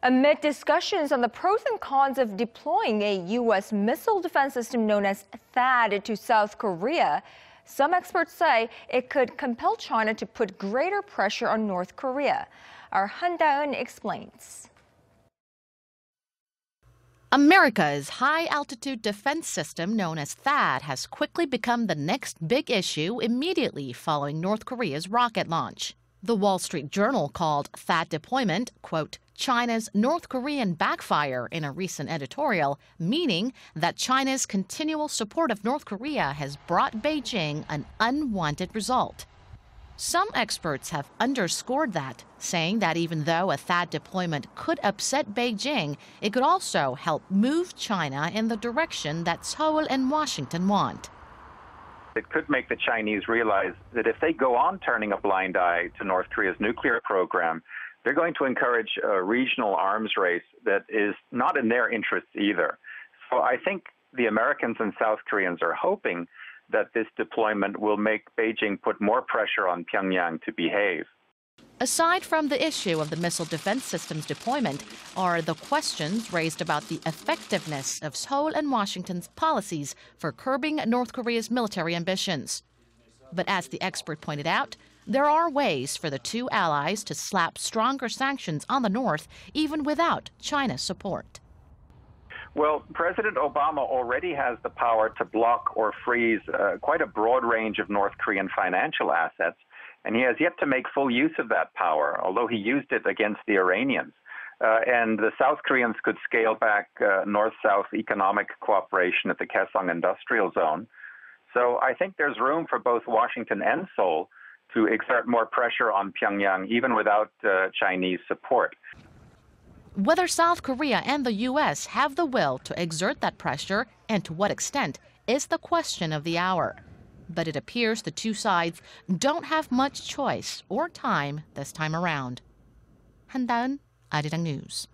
Amid discussions on the pros and cons of deploying a U.S. missile defense system known as THAAD to South Korea, some experts say it could compel China to put greater pressure on North Korea. Our Han Da-eun explains. America's high-altitude defense system known as THAAD has quickly become the next big issue immediately following North Korea's rocket launch. The Wall Street Journal called THAAD deployment, quote, China's North Korean backfire in a recent editorial, meaning that China's continual support of North Korea has brought Beijing an unwanted result. Some experts have underscored that, saying that even though a THAAD deployment could upset Beijing, it could also help move China in the direction that Seoul and Washington want. It could make the Chinese realize that if they go on turning a blind eye to North Korea's nuclear program, they're going to encourage a regional arms race that is not in their interests either. So I think the Americans and South Koreans are hoping that this deployment will make Beijing put more pressure on Pyongyang to behave. Aside from the issue of the missile defense system's deployment are the questions raised about the effectiveness of Seoul and Washington's policies for curbing North Korea's military ambitions. But as the expert pointed out, there are ways for the two allies to slap stronger sanctions on the North even without China's support. Well, President Obama already has the power to block or freeze quite a broad range of North Korean financial assets, and he has yet to make full use of that power, although he used it against the Iranians. And the South Koreans could scale back North-South economic cooperation at the Kaesong Industrial Zone. So I think there's room for both Washington and Seoul to exert more pressure on Pyongyang, even without Chinese support. Whether South Korea and the U.S. have the will to exert that pressure and to what extent is the question of the hour. But it appears the two sides don't have much choice or time this time around. Han Da-eun, Arirang News.